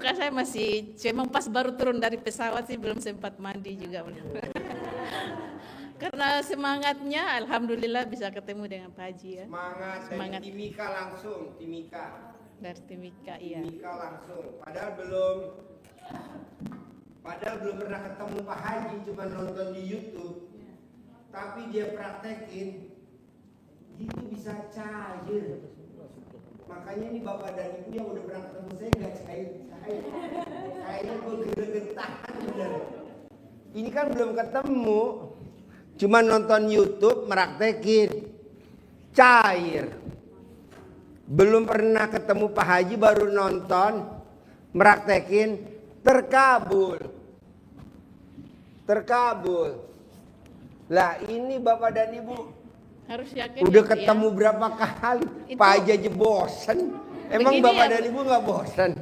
muka saya masih memang pas baru turun dari pesawat sih, belum sempat mandi juga. Karena semangatnya, alhamdulillah bisa ketemu dengan Pak Haji ya. Semangat. Dari Timika langsung, Dari Timika, iya. Timika langsung. Padahal belum pernah ketemu Pak Haji, cuma nonton di YouTube. Tapi dia praktekin, gitu bisa cair. Makanya ini bapak dan ibu yang udah pernah ketemu saya nggak cair. Kayaknya gue getar bener. Ini kan belum ketemu, cuma nonton YouTube meraktekin, cair. Belum pernah ketemu Pak Haji, baru nonton meraktekin, terkabul. Lah ini bapak dan ibu Harus yakin udah ya, ketemu ya. berapa kali? Itu, Pak Haji aja bosan. Emang begini bapak ya, dan ibu nggak bosan?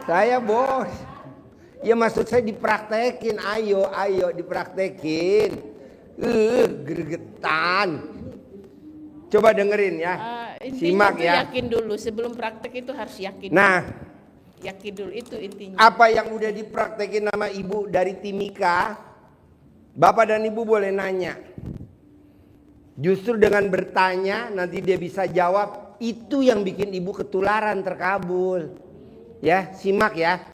Saya bos. Ya maksud saya dipraktekin, ayo dipraktekin. Gregetan. Coba dengerin ya. Intinya Simak itu ya. yakin dulu, sebelum praktek itu harus yakin. Nah, yakin dulu itu intinya. apa yang udah dipraktekin sama ibu dari Timika, bapak dan ibu boleh nanya. Justru dengan bertanya nanti dia bisa jawab, itu yang bikin ibu ketularan terkabul. Ya, simak ya.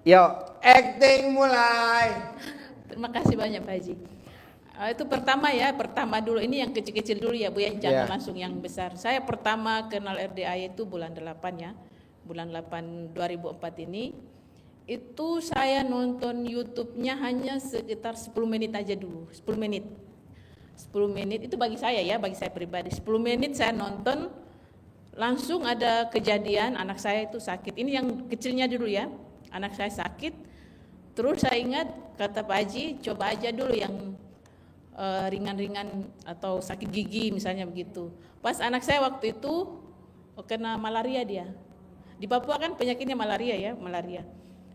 Yuk, acting mulai. Terima kasih banyak Pak Haji. Itu pertama dulu, ini yang kecil-kecil dulu ya Bu ya, jangan langsung yang besar. Saya pertama kenal RDAY itu bulan 8 ya. Bulan 8 2004 ini. Itu saya nonton YouTube-nya hanya sekitar 10 menit aja dulu, 10 menit itu bagi saya pribadi. 10 menit saya nonton, langsung ada kejadian anak saya itu sakit. Ini yang kecilnya dulu ya, anak saya sakit. Terus saya ingat kata Pak Haji, coba aja dulu yang ringan-ringan atau sakit gigi misalnya begitu. Pas anak saya waktu itu kena malaria dia. Di Papua kan penyakitnya malaria.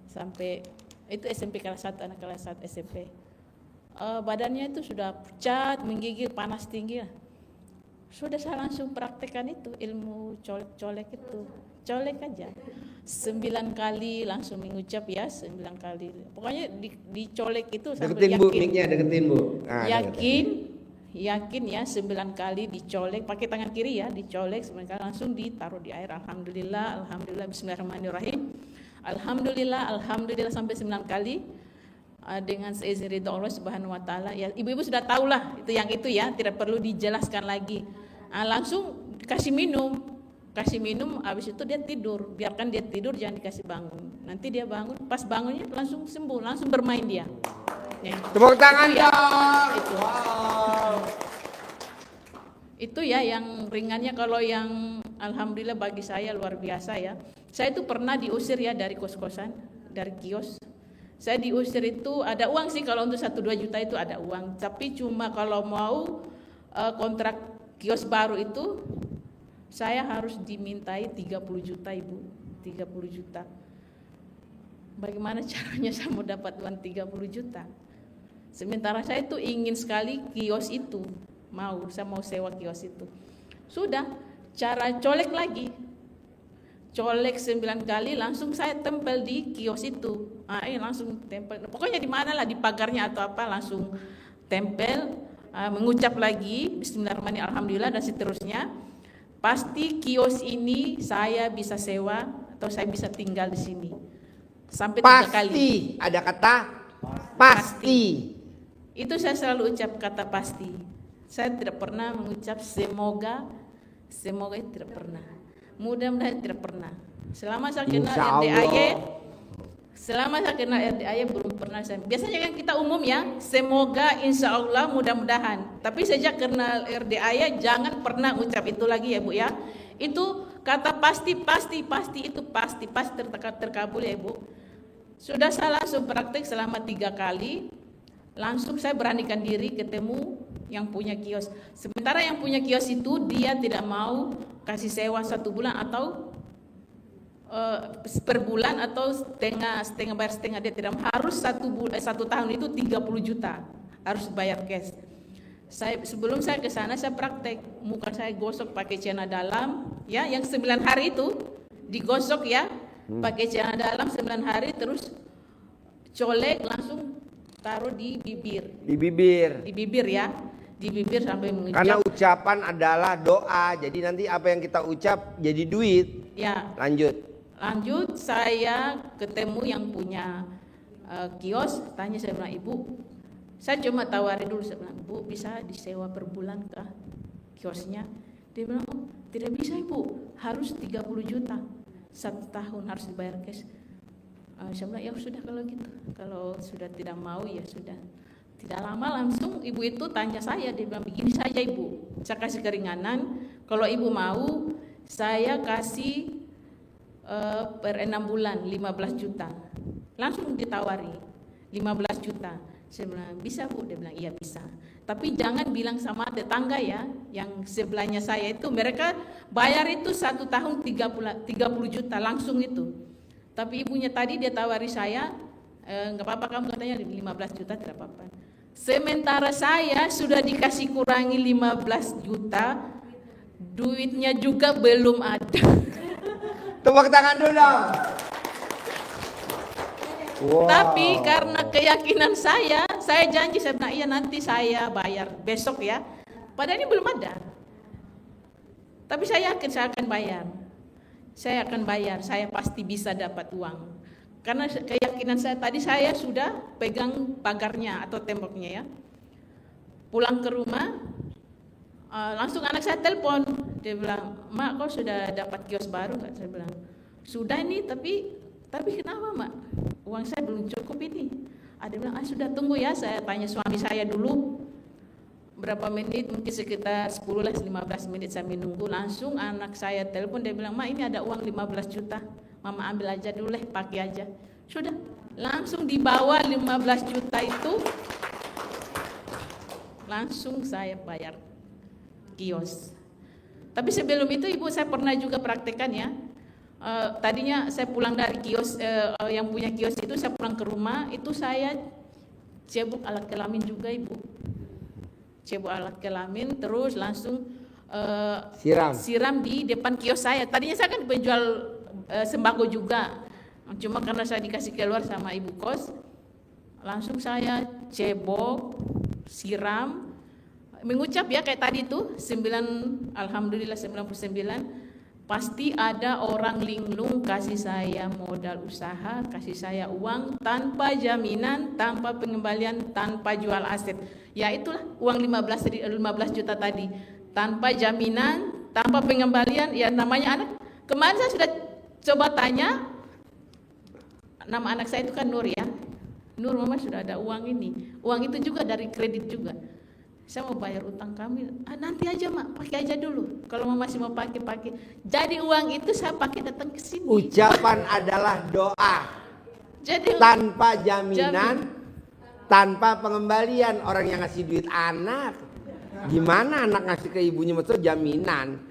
Sampai itu SMP kelas 1, anak kelas 1 SMP. Badannya itu sudah pucat, menggigil, panas tinggi lah. Sudah saya langsung praktekkan itu ilmu colek itu. Colek aja 9 kali langsung mengucap ya, 9 kali. Pokoknya dicolek itu sampai Deketin yakin. Bu, mic-nya deketin Bu. Yakin ya 9 kali dicolek pakai tangan kiri ya, dicolek 9 kali langsung ditaruh di air. Alhamdulillah, bismillahirrahmanirrahim. Alhamdulillah sampai 9 kali. Dengan seizin ridha Allah Subhanahu wa taala ya, ibu-ibu sudah tahu lah itu ya, tidak perlu dijelaskan lagi. Langsung kasih minum, habis itu dia tidur, biarkan dia tidur, jangan dikasih bangun. Nanti dia bangun, pas bangunnya langsung sembuh, langsung bermain dia. Ya. Tepuk tangan itu ya, dong. itu. Wow. Itu ya yang ringannya. Kalau yang alhamdulillah bagi saya luar biasa ya. Saya itu pernah diusir ya dari kos-kosan, dari kios. Saya diusir itu ada uang sih, kalau untuk 1-2 juta itu ada uang. Tapi cuma kalau mau kontrak kios baru itu saya harus dimintai 30 juta Ibu, 30 juta. Bagaimana caranya saya mau dapat uang 30 juta? Sementara saya itu ingin sekali kios itu, saya mau sewa kios itu. Sudah, cara colek lagi. Colek 9 kali langsung saya tempel di kios itu. Langsung tempel. Pokoknya di mana lah, di pagarnya atau apa, langsung tempel, mengucap lagi bismillahirrahmanirrahim, alhamdulillah dan seterusnya. Pasti kios ini saya bisa sewa atau saya bisa tinggal di sini. Sampai 3 kali. Pasti, ada kata pasti. Itu saya selalu ucap kata pasti. Saya tidak pernah mengucap semoga itu tidak pernah. Mudah-mudahan tidak pernah. Selama saya kenal RDAY belum pernah saya. Biasanya kan kita umum ya, semoga, insya Allah, mudah-mudahan. Tapi sejak kenal RDAY jangan pernah ucap itu lagi ya Bu ya. Itu kata pasti itu pasti terkabul ya Bu. Sudah saya langsung praktek selama 3 kali. Langsung saya beranikan diri ketemu yang punya kios. Sementara yang punya kios itu dia tidak mau kasih sewa 1 bulan atau per bulan atau setengah bayar setengah, dia tidak harus 1 tahun itu 30 juta harus bayar cash. Sebelum saya ke sana saya praktek, muka saya gosok pakai celana dalam ya, yang 9 hari itu digosok ya, pakai celana dalam 9 hari, terus colek langsung taruh di bibir. Di bibir. Di bibir ya, di bibir sampai mengucap. Karena ucapan adalah doa, jadi nanti apa yang kita ucap jadi duit. Ya. Lanjut saya ketemu yang punya kios, tanya, saya bilang, Ibu, saya cuma tawari dulu, saya bilang, Bu, bisa disewa per bulan kah kiosnya? Dia bilang, oh tidak bisa Ibu, harus 30 juta 1 tahun harus dibayar cash. Saya bilang, ya sudah kalau gitu, kalau sudah tidak mau ya sudah. Tidak lama langsung ibu itu tanya saya, dia bilang, begini saja Ibu, saya kasih keringanan, kalau Ibu mau saya kasih per 6 bulan 15 juta. Langsung ditawari 15 juta. Saya bilang, bisa Bu? Dia bilang, iya bisa. Tapi jangan bilang sama tetangga ya, yang sebelahnya saya itu, mereka bayar itu 1 tahun 30 juta langsung itu. Tapi ibunya tadi dia tawari saya, nggak apa-apa kamu, katanya 15 juta tidak apa-apa. Sementara saya sudah dikasih kurangi 15 juta, duitnya juga belum ada. Tepuk tangan dulu dong. Wow. Tapi karena keyakinan saya janji, saya bilang, iya nanti saya bayar besok ya. Padahal ini belum ada. Tapi saya yakin saya akan bayar. Saya akan bayar, saya pasti bisa dapat uang. Karena keyakinan saya tadi, saya sudah pegang pagarnya atau temboknya ya. Pulang ke rumah, langsung anak saya telepon. Dia bilang, Mak, kau sudah dapat kios baru nggak? Saya bilang, sudah nih, tapi kenapa Mak? Uang saya belum cukup ini. Ada bilang, sudah tunggu ya, saya tanya suami saya dulu. Berapa menit, mungkin sekitar 10-15 menit saya menunggu. Langsung anak saya telepon, dia bilang, Mak, ini ada uang 15 juta. Mama ambil aja dulu, pakai aja. Sudah, langsung dibawa 15 juta itu. Langsung saya bayar kios. Tapi sebelum itu ibu saya pernah juga praktekkan ya. Tadinya saya pulang dari kios, yang punya kios itu saya pulang ke rumah, itu saya cebok alat kelamin juga Ibu. Cebok alat kelamin, terus langsung siram di depan kios saya. Tadinya saya kan penjual sembako juga, cuma karena saya dikasih keluar sama ibu kos, langsung saya cebok, siram, mengucap ya kayak tadi tuh, alhamdulillah 99. Pasti ada orang linglung kasih saya modal usaha, kasih saya uang tanpa jaminan, tanpa pengembalian, tanpa jual aset. Ya itulah uang 15 juta tadi. Tanpa jaminan, tanpa pengembalian, ya namanya anak. Kemarin saya sudah coba tanya, nama anak saya itu kan Nur ya. Nur, Mama sudah ada uang ini. Uang itu juga dari kredit juga. Saya mau bayar utang kami, nanti aja Mak, pakai aja dulu. Kalau Mama masih mau pakai. Jadi uang itu saya pakai datang ke sini. Ucapan adalah doa. Jadi tanpa jaminan, tanpa pengembalian. Orang yang ngasih duit anak, gimana anak ngasih ke ibunya maksud jaminan?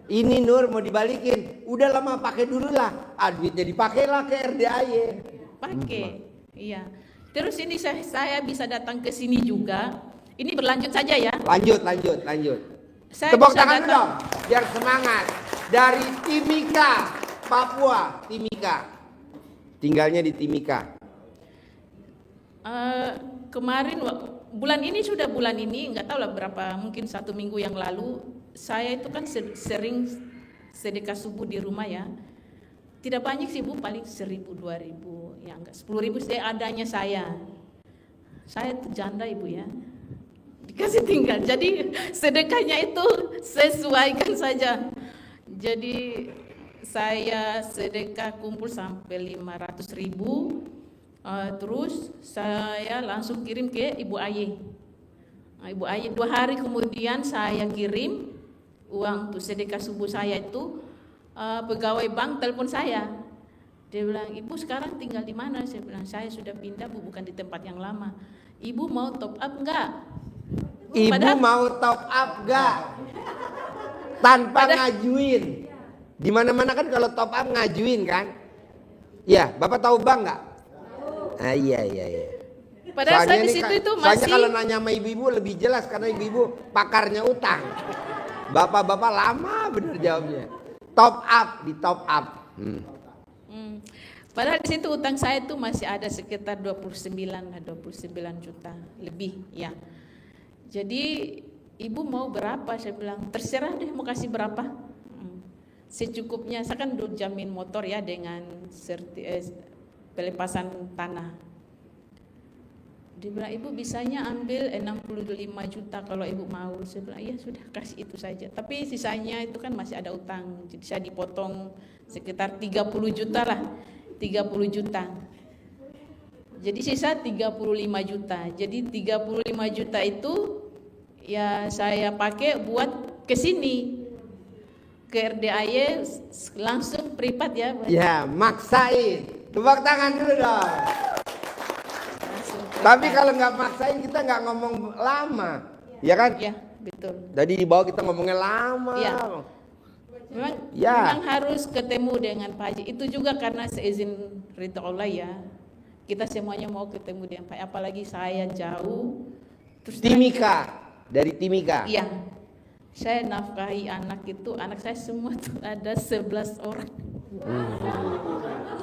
Ini Nur mau dibalikin, udah lama pakai dulu lah. Duitnya dipakailah ke RDAY. Pakai, iya. Terus ini saya bisa datang ke sini juga. Ini berlanjut saja ya. Lanjut. Tepuk tangan dong, biar semangat. Dari Timika, Papua, Timika. Tinggalnya di Timika. Kemarin bulan ini nggak tahu lah berapa, mungkin 1 minggu yang lalu, saya itu kan sering sedekah subuh di rumah ya. Tidak banyak sih Bu, paling 1.000, 2.000, ya enggak 10.000 adanya saya. Saya tuh janda Ibu ya. Dikasih tinggal, jadi sedekahnya itu sesuaikan saja. Jadi saya sedekah kumpul sampai 500.000, terus saya langsung kirim ke Ibu Aye. Ibu Aye 2 hari kemudian saya kirim uang untuk sedekah subuh saya itu. Pegawai bank telepon saya, dia bilang, Ibu sekarang tinggal di mana? Saya bilang, saya sudah pindah Bu, bukan di tempat yang lama. Ibu mau top up enggak? Mau top up enggak? Tanpa ngajuin. Di mana-mana kan kalau top up ngajuin kan? Ya, Bapak tahu bank enggak? Iya. Padahal saya di situ itu masih. Soalnya kalau nanya sama ibu-ibu lebih jelas karena ibu-ibu pakarnya utang. Bapak-bapak lama bener jawabnya. Top up, di top up. Padahal di situ utang saya itu masih ada sekitar 29 juta lebih ya. Jadi ibu mau berapa? Saya bilang terserah deh mau kasih berapa. Secukupnya, saya kan udah jamin motor ya dengan pelepasan tanah. Dia bilang ibu bisanya ambil 65 juta kalau ibu mau. Saya bilang iya sudah kasih itu saja. Tapi sisanya itu kan masih ada utang. Jadi saya dipotong sekitar 30 juta lah. 30 juta. Jadi sisa 35 juta. Jadi 35 juta itu ya saya pakai buat ke sini. Ke RDAY langsung privat ya. Ya, maksain. Tepuk tangan dulu dong. Tapi kalau nggak maksain kita nggak ngomong lama, ya kan? Ya, betul. Jadi di bawah kita ngomongnya lama. Ya. Memang harus ketemu dengan Pak Haji. Itu juga karena seizin ridha Allah ya. Kita semuanya mau ketemu dengan Pak, apalagi saya jauh. Terus Timika, dari Timika. Iya. Saya nafkahi anak itu, anak saya semua tuh ada 11 orang.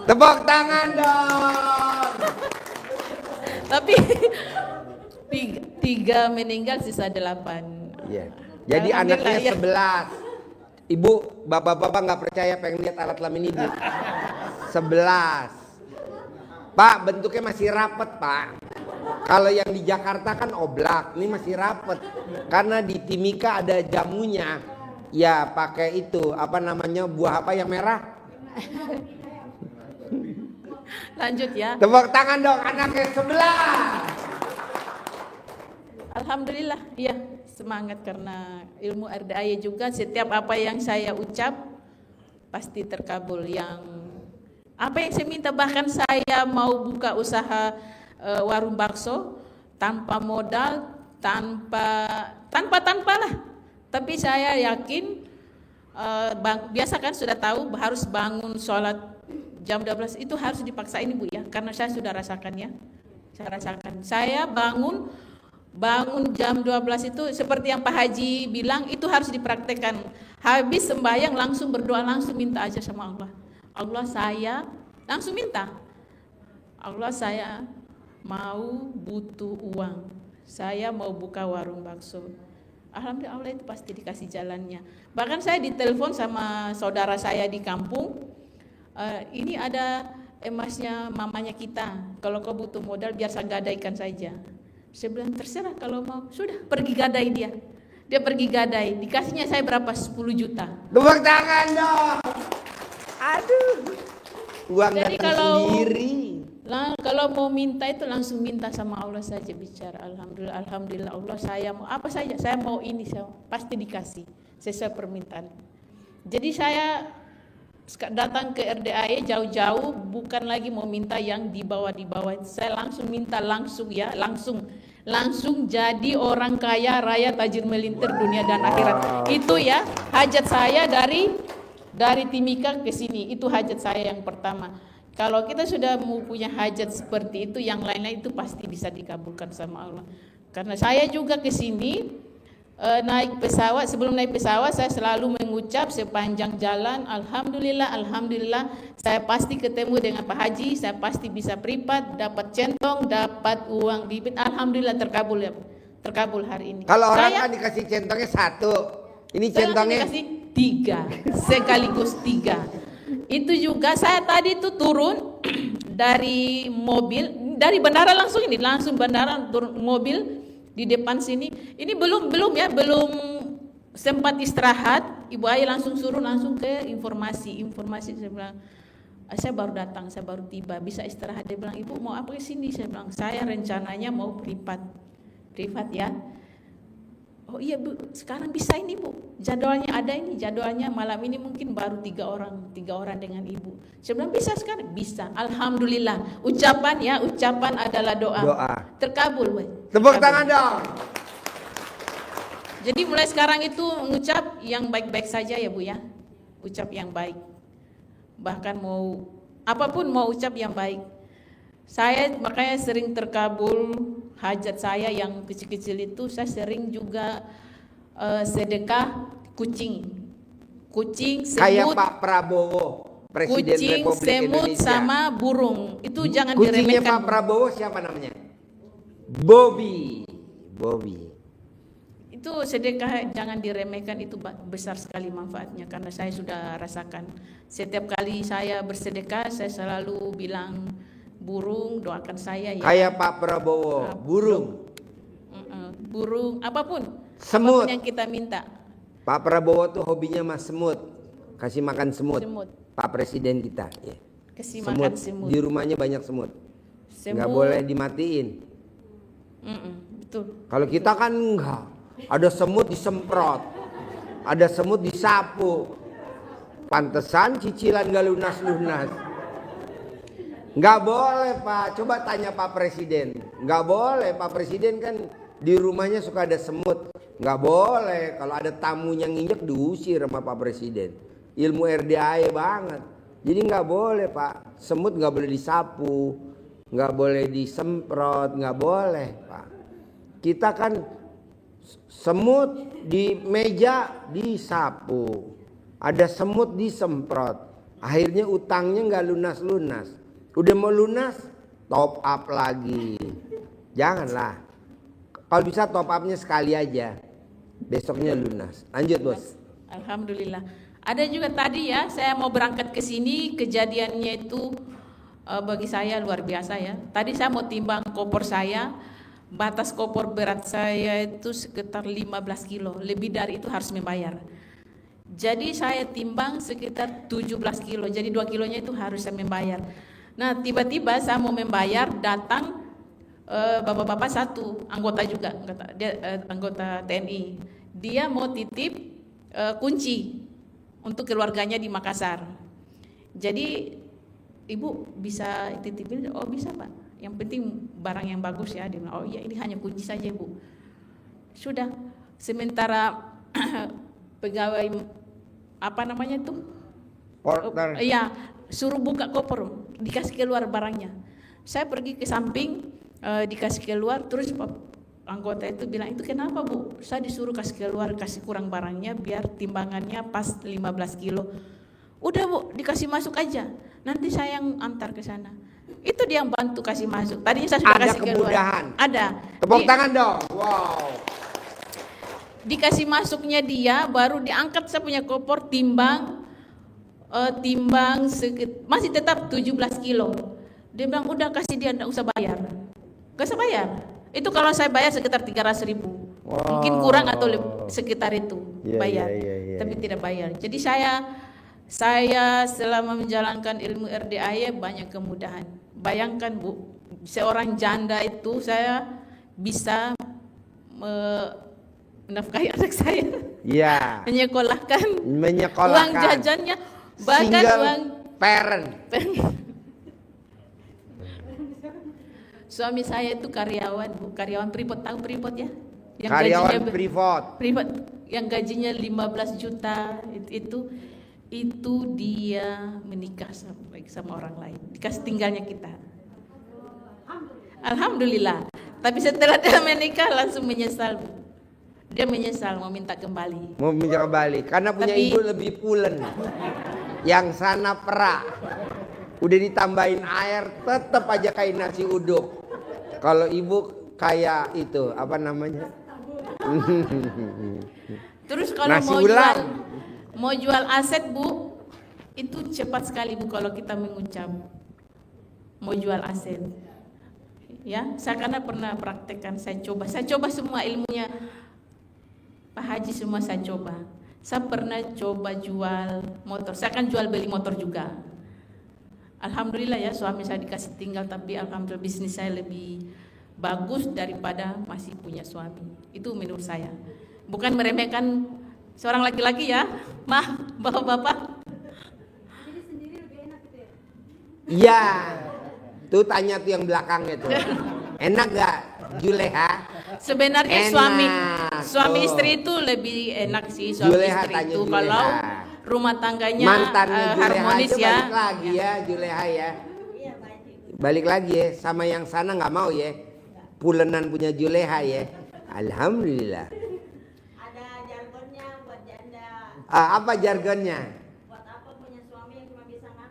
Tepuk tangan dong. Tapi tiga meninggal, sisa 8. Iya. Jadi anaknya 11. Ibu, bapak-bapak nggak percaya pengen lihat alat kelamin ibu. 11. Pak, bentuknya masih rapet Pak. Kalau yang di Jakarta kan oblak, ini masih rapet. Karena di Timika ada jamunya. Ya pakai itu, apa namanya, buah apa yang merah? Lanjut ya. Tepuk tangan dong, anaknya 11. Alhamdulillah, iya semangat karena ilmu RDAY juga. Setiap apa yang saya ucap pasti terkabul. Yang apa yang saya minta, bahkan saya mau buka usaha warung bakso tanpa modal, tanpa lah. Tapi saya yakin, biasa kan sudah tahu harus bangun sholat jam 12 itu harus dipaksain ibu ya, karena saya sudah rasakan ya. Saya bangun jam 12 itu seperti yang Pak Haji bilang, itu harus dipraktekkan. Habis sembahyang langsung berdoa, langsung minta aja sama Allah. Allah, saya langsung minta. Allah, saya mau butuh uang. Saya mau buka warung bakso. Alhamdulillah Allah itu pasti dikasih jalannya. Bahkan saya ditelepon sama saudara saya di kampung. Ini ada emasnya mamanya kita. Kalau kau butuh modal biar saya gadaikan saja. Saya bilang terserah kalau mau. Sudah pergi gadai dia. Dia pergi gadai. Dikasihnya saya berapa? 10 juta. Tepuk tangan dong. Aduh. Uang Jadi datang sendiri. Kalau mau minta itu langsung minta sama Allah saja, bicara alhamdulillah, alhamdulillah Allah, saya mau apa saja, saya mau ini, saya pasti dikasih sesuai permintaan. Jadi saya datang ke RDAY jauh-jauh bukan lagi mau minta yang di bawah, saya langsung minta langsung ya, langsung jadi orang kaya raya tajir melintir dunia dan akhirat. Itu ya hajat saya dari Timika ke sini, itu hajat saya yang pertama. Kalau kita sudah mau punya hajat seperti itu, yang lain-lain itu pasti bisa dikabulkan sama Allah. Karena saya juga ke sini naik pesawat, sebelum naik pesawat saya selalu mengucap sepanjang jalan, alhamdulillah, alhamdulillah, saya pasti ketemu dengan Pak Haji, saya pasti bisa privat, dapat centong, dapat uang bibit, alhamdulillah terkabul ya, terkabul hari ini. Kalau orang kan dikasih centongnya 1, ini centongnya dikasih 3, sekaligus 3. Itu juga saya tadi itu turun dari mobil, dari bandara langsung bandara, turun mobil di depan sini. Ini belum sempat istirahat, Ibu Ai langsung suruh langsung ke informasi. Saya bilang, saya baru datang, saya baru tiba, bisa istirahat. Dia bilang, Ibu mau apa ke sini? Saya bilang, saya rencananya mau privat ya. Oh iya Bu, sekarang bisa ini Bu, jadwalnya ada ini, jadwalnya malam ini mungkin baru 3 orang dengan Ibu. Saya bilang bisa sekarang? Bisa, alhamdulillah. Ucapan adalah doa. Terkabul Bu. Tepuk tangan dong. Jadi mulai sekarang itu mengucap yang baik-baik saja ya Bu ya, ucap yang baik. Bahkan mau apapun mau ucap yang baik. Saya makanya sering terkabul hajat saya yang kecil-kecil itu. Saya sering juga sedekah kucing semut. Kayak Pak Prabowo. Presiden kucing, Republik semut, Indonesia. sama burung. Itu jangan Kucingnya diremehkan. Pak Prabowo siapa namanya? Bobby. Itu sedekah jangan diremehkan, itu besar sekali manfaatnya karena saya sudah rasakan. Setiap kali saya bersedekah saya selalu bilang burung doakan saya ya. Kayak Pak Prabowo, burung, Burung apapun semut. yang kita minta. Pak Prabowo tuh hobinya mas semut, kasih makan semut. Semut. Pak Presiden kita, ya. Kasih makan semut. Di rumahnya banyak semut. Semut. Nggak boleh dimatiin. Betul. Kalau kita kan enggak. Ada semut disemprot, ada semut disapu. Pantesan cicilan gak lunas-lunas. Nggak boleh Pak. Coba tanya Pak Presiden. Nggak boleh, Pak Presiden kan di rumahnya suka ada semut. Nggak boleh. Kalau ada tamunya nginjek diusir sama Pak Presiden. Ilmu RDA banget. Jadi nggak boleh Pak. Semut nggak boleh disapu, nggak boleh disemprot, nggak boleh Pak. Kita kan semut di meja disapu, ada semut disemprot, akhirnya utangnya nggak lunas-lunas. Udah mau lunas, top up lagi. Janganlah. Kalau bisa top upnya sekali aja, besoknya lunas. Lanjut bos. Alhamdulillah. Ada juga tadi ya, saya mau berangkat ke sini, kejadiannya itu bagi saya luar biasa ya. Tadi saya mau timbang koper saya. Batas koper berat saya itu sekitar 15 kilo. Lebih dari itu harus membayar. Jadi saya timbang sekitar 17 kilo. Jadi 2 kilonya itu harus saya membayar. Nah tiba-tiba saya mau membayar, datang bapak-bapak satu, anggota juga, anggota TNI. Dia mau titip kunci untuk keluarganya di Makassar. Jadi ibu bisa titipin? Oh bisa Pak. Yang penting barang yang bagus ya. Dia bilang, oh iya ini hanya kunci saja Bu. Sudah. Sementara pegawai apa namanya tuh? Porter. Iya, suruh buka koper, dikasih keluar barangnya. Saya pergi ke samping, dikasih keluar, terus anggota itu bilang, itu kenapa Bu? Saya disuruh kasih keluar, kasih kurang barangnya biar timbangannya pas 15 kilo. Udah Bu, dikasih masuk aja. Nanti saya yang antar ke sana. Itu dia yang bantu kasih masuk. Tadinya saya sudah Ada kasih kemudahan. keluar. Ada. Tepuk tangan dong. Wow. Dikasih masuknya dia, baru diangkat saya punya koper, timbang masih tetap 17 kilo. Dia bilang udah kasih dia, enggak usah bayar. Enggak usah bayar. Itu kalau saya bayar sekitar 300.000. Wow. Mungkin kurang atau sekitar itu bayar. Tapi tidak bayar. Jadi saya selama menjalankan ilmu RDA banyak kemudahan. Bayangkan Bu, seorang janda itu saya bisa menafkahi anak saya. Iya. Menyekolahkan. Menyekolahkan. Uang jajannya, bahkan Single uang parent. Suami saya itu karyawan Bu, karyawan Freeport, tahu Freeport ya? Yang Karyawan gajinya, Freeport. yang gajinya 15 juta itu dia menikah sama orang lain, dikasih tinggalnya kita. Alhamdulillah. Tapi setelah dia menikah langsung menyesal Bu. Dia menyesal mau minta kembali. Mau minta kembali karena punya ibu lebih pulen. Yang sana perak. Udah ditambahin air tetap aja kayak nasi uduk. Kalau ibu kayak itu apa namanya? Terus kalau mau jual aset Bu, itu cepat sekali Bu kalau kita mengucap mau jual aset. Ya, saya karena pernah praktekkan, saya coba semua ilmunya Pak Haji, semua saya coba. Saya pernah coba jual motor, saya kan jual beli motor juga. Alhamdulillah ya, suami saya dikasih tinggal, tapi alhamdulillah bisnis saya lebih bagus daripada masih punya suami. Itu menurut saya. Bukan meremehkan seorang laki-laki ya, bapak-bapak. Jadi sendiri lebih enak gitu ya? Iya. Tuh tanya tuh yang belakangnya tuh. Enak gak Juleha? Sebenarnya Enak. suami Tuh. istri itu lebih enak sih, suami Juleha, istri tanya itu Juleha. kalau rumah tangganya Mantannya Juleha harmonis aja ya. balik lagi ya Juleha ya. Iya baik. Balik lagi ya sama yang sana nggak mau ya. Pulenan punya Juleha ya. Alhamdulillah. Ada jargonnya buat janda. Apa jargonnya? Buat apa punya suami yang cuma bisa ngantuk?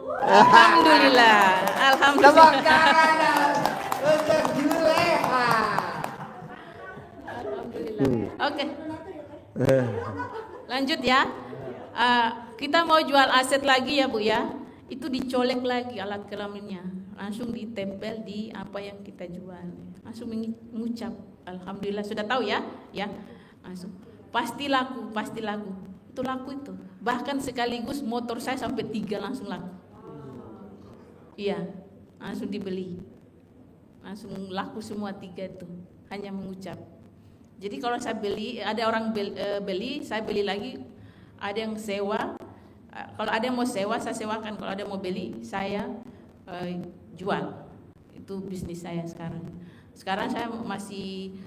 Alhamdulillah. Tepuk Alhamdulillah. tangan untuk Juleha. Oke. Lanjut ya. Kita mau jual aset lagi ya Bu ya. Itu dicolek lagi alat kelaminnya. Langsung ditempel di apa yang kita jual. Langsung mengucap alhamdulillah, sudah tahu ya? Ya. Langsung pasti laku, pasti laku. Itu laku itu. Bahkan sekaligus motor saya sampai 3 langsung laku. Iya, langsung dibeli. Langsung laku semua 3 itu. Hanya mengucap. Jadi kalau saya beli, ada orang beli, saya beli lagi. Ada yang sewa. Kalau ada yang mau sewa, saya sewakan. Kalau ada yang mau beli, saya jual. Itu bisnis saya sekarang. Sekarang saya masih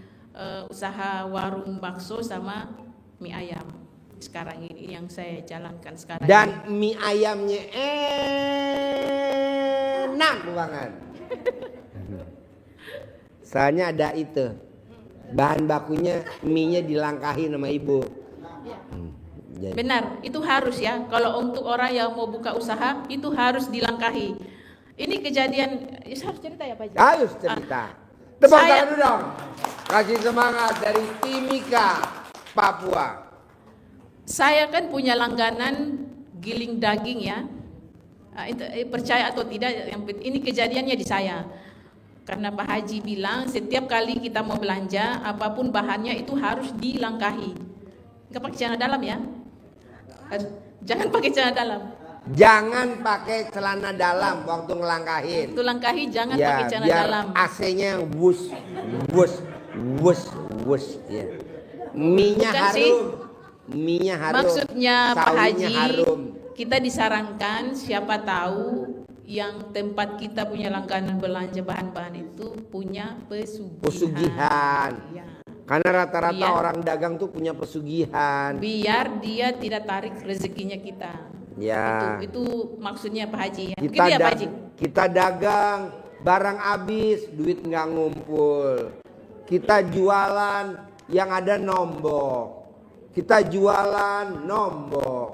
usaha warung bakso sama mie ayam. Sekarang ini yang saya jalankan sekarang. Dan ini. mie ayamnya enak banget. Soalnya ada itu. Bahan bakunya mie-nya dilangkahi sama ibu. Jadi. Benar, itu harus ya. Kalau untuk orang yang mau buka usaha, itu harus dilangkahi. Ini kejadian, harus cerita ya Pak Haji? Harus cerita. Tepuk Saya- tangan dulu dong. Kasih semangat dari Timika, Papua. Saya kan punya langganan giling daging ya. Percaya atau tidak, ini kejadiannya di saya. Karena Pak Haji bilang setiap kali kita mau belanja, apapun bahannya itu harus dilangkahi. Enggak pakai celana dalam ya. Jangan pakai celana dalam. Jangan pakai celana dalam waktu ngelangkahin. Itu langkahi jangan pakai celana biar dalam. AC-nya wus, wus, wus, wus. Ya. Mie-nya Bukan sih. harum. Mie-nya harum. Maksudnya Pak sawinya Haji, harum. kita disarankan siapa tahu yang tempat kita punya langganan belanja bahan-bahan itu punya pesugihan. Pesugihan. Ya. Karena rata-rata Biar- orang dagang tuh punya pesugihan. Biar dia tidak tarik rezekinya kita. Ya. Itu maksudnya Pak Haji ya. Kita, Begitu ya Pak Haji? kita dagang, barang habis, duit nggak ngumpul. Kita jualan, yang ada nombok. Kita jualan, nombok.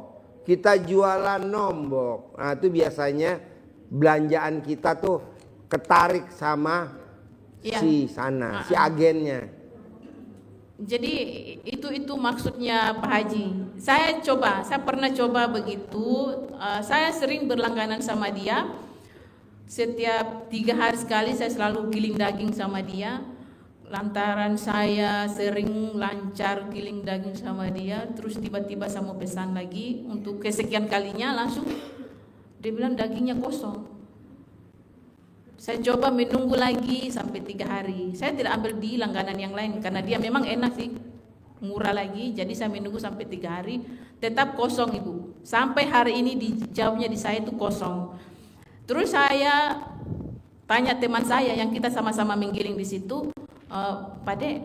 Kita jualan, nombok. Nah itu biasanya belanjaan kita tuh ketarik sama Iya. si sana, si agennya. Jadi itu maksudnya Pak Haji. Saya pernah coba begitu. Saya sering berlangganan sama dia. Setiap 3 hari sekali saya selalu giling daging sama dia. Lantaran saya sering lancar giling daging sama dia, terus tiba-tiba saya mau pesan lagi untuk kesekian kalinya langsung dia bilang dagingnya kosong. Saya coba menunggu lagi sampai 3 hari. Saya tidak ambil di langganan yang lain karena dia memang enak sih, murah lagi. Jadi saya menunggu sampai 3 hari, tetap kosong Ibu. Sampai hari ini dijawabnya di saya itu kosong. Terus saya tanya teman saya yang kita sama-sama menggiling di situ, Pak Dek,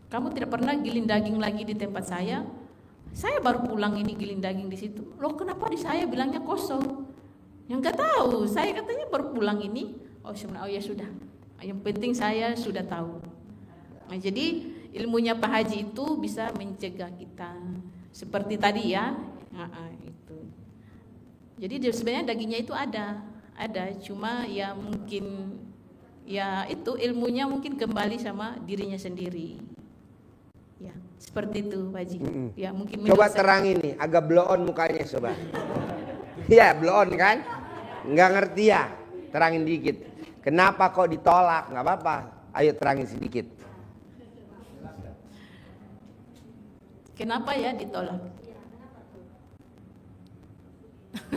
kamu tidak pernah giling daging lagi di tempat saya? Saya baru pulang ini giling daging di situ. Loh kenapa di saya bilangnya kosong? Yang nggak tahu, saya katanya baru pulang ini. Oh ya sudah. Yang penting saya sudah tahu. Nah, jadi ilmunya Pak Haji itu bisa mencegah kita. Seperti tadi ya. Itu. Jadi sebenarnya dagingnya itu ada, cuma ya mungkin ya itu ilmunya mungkin kembali sama dirinya sendiri. Ya, seperti itu Pak Haji. Ya mungkin Coba menurut saya- terangin nih, agak blow on mukanya coba. Iya, blow on kan? Nggak ngerti ya? Terangin dikit. Kenapa kok ditolak? Nggak apa-apa. Ayo terangin sedikit. Kenapa ya ditolak?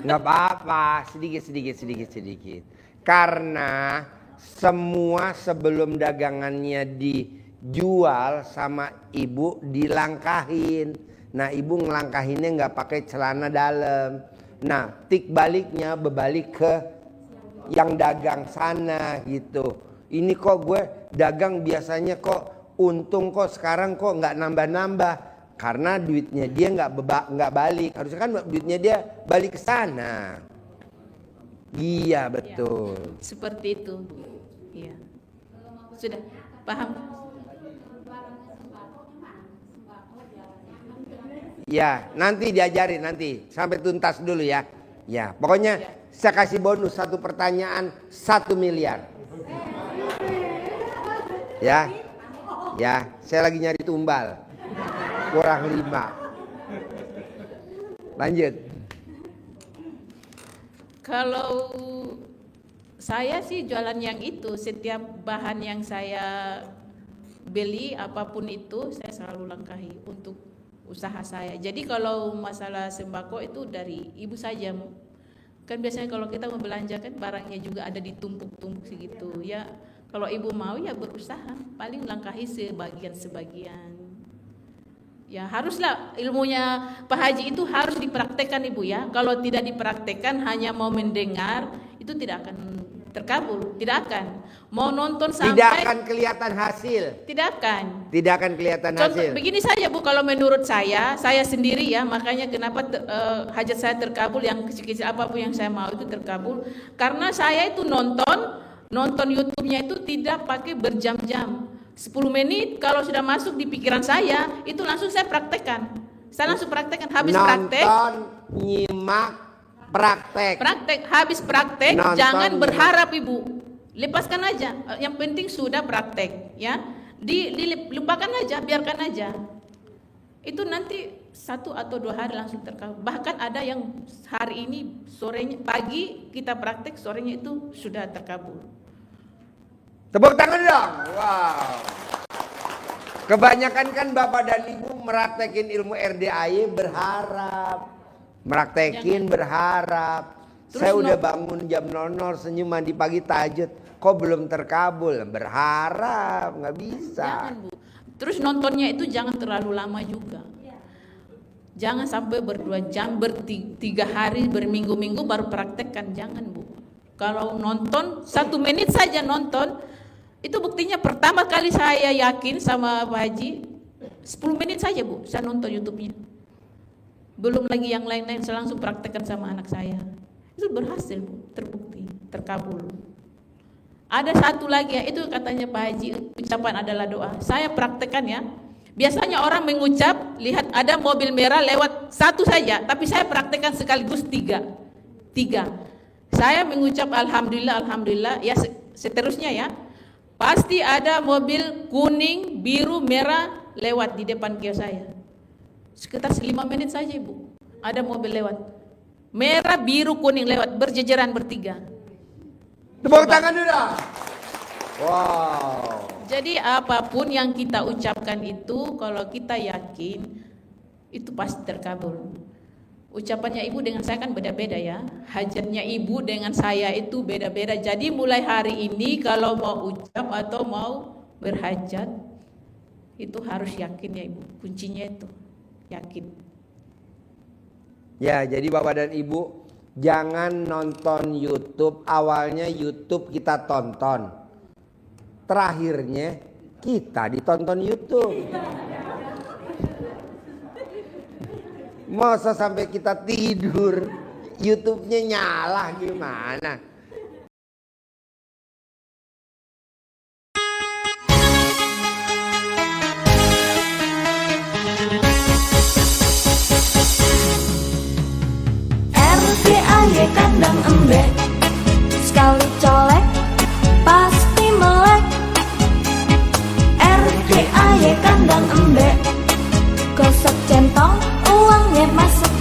Nggak apa-apa, sedikit. Karena semua sebelum dagangannya dijual sama ibu dilangkahin. Nah ibu ngelangkahinnya nggak pakai celana dalam. Nah tik baliknya berbalik ke yang dagang sana gitu. Ini kok gue dagang biasanya kok untung kok sekarang kok nggak nambah-nambah. Karena duitnya dia nggak balik, harusnya kan duitnya dia balik ke sana. Iya betul. Ya, seperti itu. Iya. Sudah paham? Ya nanti diajarin nanti sampai tuntas dulu ya. Ya pokoknya Saya kasih bonus 1 pertanyaan 1 miliar. Ya. Ya, saya lagi nyari tumbal. Kurang 5. Lanjut. Kalau saya sih jualan yang itu, setiap bahan yang saya beli apapun itu saya selalu langkahi untuk usaha saya. Jadi kalau masalah sembako itu dari ibu saja. Kan biasanya kalau kita mau belanja kan barangnya juga ada ditumpuk-tumpuk segitu. Ya kalau ibu mau ya berusaha, paling langkahi sebagian-sebagian. Ya haruslah ilmunya Pak Haji itu harus dipraktekkan ibu ya. Kalau tidak dipraktekkan hanya mau mendengar itu tidak akan terkabul, tidak akan. Mau nonton sampai Tidak akan kelihatan hasil. Tidak akan. Tidak akan kelihatan Contoh hasil. begini saja Bu, kalau menurut saya sendiri ya, makanya kenapa hajat saya terkabul, yang kecil-kecil apapun yang saya mau itu terkabul, karena saya itu nonton YouTube-nya itu tidak pakai berjam-jam. 10 menit kalau sudah masuk di pikiran saya, itu langsung saya praktekkan. Saya langsung praktekkan, habis praktek. Nonton, nyimak, praktek. Habis praktek, Nonton, jangan nyimak. berharap Ibu. Lepaskan aja. Yang penting sudah praktek, ya. Lupakan aja, biarkan aja. Itu nanti 1 atau 2 hari langsung terkabul. Bahkan ada yang hari ini sorenya, pagi kita praktek, sorenya itu sudah terkabul. Tepuk tangan dong. Wow. Kebanyakan kan Bapak dan Ibu meraktekin ilmu RDAY berharap. Meraktekin berharap. Terus Saya udah bangun jam 00 senyum mandi pagi tahajud. Kok belum terkabul? Berharap, nggak bisa. Jangan Bu. Terus nontonnya itu jangan terlalu lama juga. Jangan sampai 2 jam, 3 hari, berminggu-minggu baru praktekkan. Jangan Bu. Kalau nonton 1 menit saja nonton, itu buktinya pertama kali saya yakin sama Pak Haji, 10 menit saja Bu, saya nonton YouTube-nya. Belum lagi yang lain-lain, saya langsung praktekkan sama anak saya. Itu berhasil Bu, terbukti, terkabul. Ada satu lagi ya, itu katanya Pak Haji, ucapan adalah doa. Saya praktekkan ya. Biasanya orang mengucap, lihat ada mobil merah lewat 1 saja, tapi saya praktekkan sekaligus 3. Saya mengucap alhamdulillah, alhamdulillah, ya seterusnya ya. Pasti ada mobil kuning, biru, merah lewat di depan kios saya. Sekitar 5 menit saja Ibu, ada mobil lewat. Merah, biru, kuning lewat, berjejeran bertiga. Tepuk tangan dulu. Wow. Jadi apapun yang kita ucapkan itu, kalau kita yakin, itu pasti terkabul. Ucapannya Ibu dengan saya kan beda-beda ya. Hajatnya Ibu dengan saya itu beda-beda. Jadi mulai hari ini kalau mau ucap atau mau berhajat, itu harus yakin ya Ibu. Kuncinya itu, yakin. Ya, jadi Bapak dan Ibu, jangan nonton YouTube. Awalnya YouTube kita tonton, terakhirnya kita ditonton YouTube. Masa sampai kita tidur YouTube-nya nyala gimana? RDAY kandang embek, sekali colek pasti melek. RDAY kandang embek, gosok centong uangnya masuk